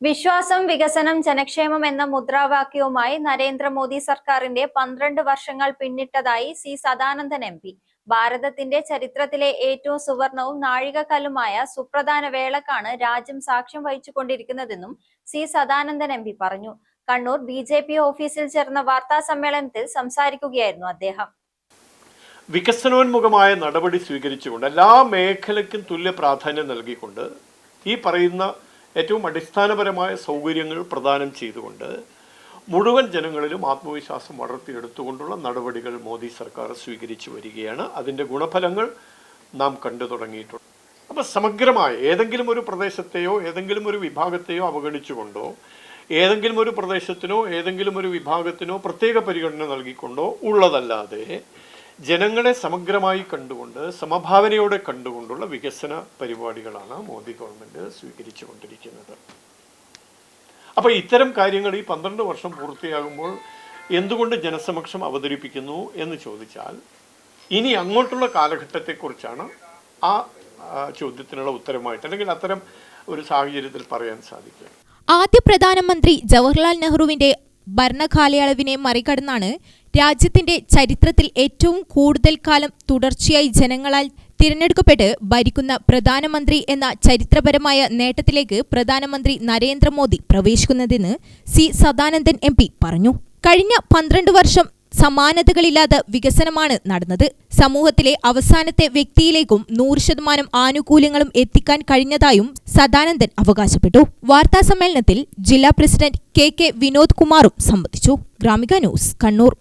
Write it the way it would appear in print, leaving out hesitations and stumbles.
വിശ്വാസം, വികസനം, ജനക്ഷേമം എന്ന മുദ്രാവാക്യവുമായി നരേന്ദ്രമോദി സർക്കാരിന്റെ 12 വർഷങ്ങൾ പിന്നിട്ടതായി സി സദാനന്ദൻ എം പി. ഭാരതത്തിന്റെ ചരിത്രത്തിലെ ഏറ്റവും സുവർണവും നാഴികക്കല്ലുമായ സുപ്രധാന വേളക്കാണ് രാജ്യം സാക്ഷ്യം വഹിച്ചുകൊണ്ടിരിക്കുന്നതെന്നും സി സദാനന്ദൻ എം പി പറഞ്ഞു. കണ്ണൂർ BJP ഓഫീസിൽ ചേർന്ന വാർത്താ സമ്മേളനത്തിൽ സംസാരിക്കുകയായിരുന്നു അദ്ദേഹം. വികസനോന്മുഖമായ നടപടി സ്വീകരിച്ചുകൊണ്ട് എല്ലാ മേഖലയ്ക്കും തുല്യ പ്രാധാന്യം നൽകിക്കൊണ്ട് ഈ പറയുന്ന ഏറ്റവും അടിസ്ഥാനപരമായ സൗകര്യങ്ങൾ പ്രദാനം ചെയ്തുകൊണ്ട് മുഴുവൻ ജനങ്ങളിലും ആത്മവിശ്വാസം വളർത്തിയെടുത്തുകൊണ്ടുള്ള നടപടികൾ മോദി സർക്കാർ സ്വീകരിച്ചു വരികയാണ്. അതിൻ്റെ ഗുണഫലങ്ങൾ നാം കണ്ടു തുടങ്ങിയിട്ടുണ്ട്. അപ്പോൾ സമഗ്രമായ ഏതെങ്കിലും ഒരു പ്രദേശത്തെയോ ഏതെങ്കിലും ഒരു വിഭാഗത്തെയോ അവഗണിച്ചുകൊണ്ടോ ഏതെങ്കിലും ഒരു പ്രദേശത്തിനോ ഏതെങ്കിലും ഒരു വിഭാഗത്തിനോ പ്രത്യേക പരിഗണന നൽകിക്കൊണ്ടോ ഉള്ളതല്ലാതെ ജനങ്ങളെ സമഗ്രമായി കണ്ടുകൊണ്ട് സമഭാവനയോടെ കണ്ടുകൊണ്ടുള്ള വികസന പരിപാടികളാണ് മോദി ഗവൺമെൻറ് സ്വീകരിച്ചു കൊണ്ടിരിക്കുന്നത്. അപ്പോൾ ഇത്തരം കാര്യങ്ങൾ ഈ 12 വർഷം പൂർത്തിയാകുമ്പോൾ എന്തുകൊണ്ട് ജനസമക്ഷം അവതരിപ്പിക്കുന്നു എന്ന് ചോദിച്ചാൽ ഇനി അങ്ങോട്ടുള്ള കാലഘട്ടത്തെക്കുറിച്ചാണ് ആ ചോദ്യത്തിനുള്ള ഉത്തരമായിട്ട് അല്ലെങ്കിൽ അത്തരം ഒരു സാഹചര്യത്തിൽ പറയാൻ സാധിക്കുക. ആദ്യ പ്രധാനമന്ത്രി ജവഹർലാൽ നെഹ്റുവിന്റെ ഭരണകാലയളവിനെ മറികടന്നാണ് രാജ്യത്തിന്റെ ചരിത്രത്തിൽ ഏറ്റവും കൂടുതൽ കാലം തുടർച്ചയായി ജനങ്ങളാൽ തിരഞ്ഞെടുക്കപ്പെട്ട് ഭരിക്കുന്ന പ്രധാനമന്ത്രി എന്ന ചരിത്രപരമായ നേട്ടത്തിലേക്ക് പ്രധാനമന്ത്രി നരേന്ദ്രമോദി പ്രവേശിക്കുന്നതെന്ന് സി സദാനന്ദൻ എം പി പറഞ്ഞു. കഴിഞ്ഞ 12 വർഷം സമാനതകളില്ലാത്ത വികസനമാണ് നടന്നത്. സമൂഹത്തിലെ അവസാനത്തെ വ്യക്തിയിലേക്കും 100% ആനുകൂല്യങ്ങളും എത്തിക്കാൻ കഴിഞ്ഞതായും സദാനന്ദൻ അവകാശപ്പെട്ടു. വാർത്താസമ്മേളനത്തിൽ ജില്ലാ പ്രസിഡന്റ് KK വിനോദ് കുമാറും സംബന്ധിച്ചു. ഗ്രാമിക ന്യൂസ്, കണ്ണൂർ.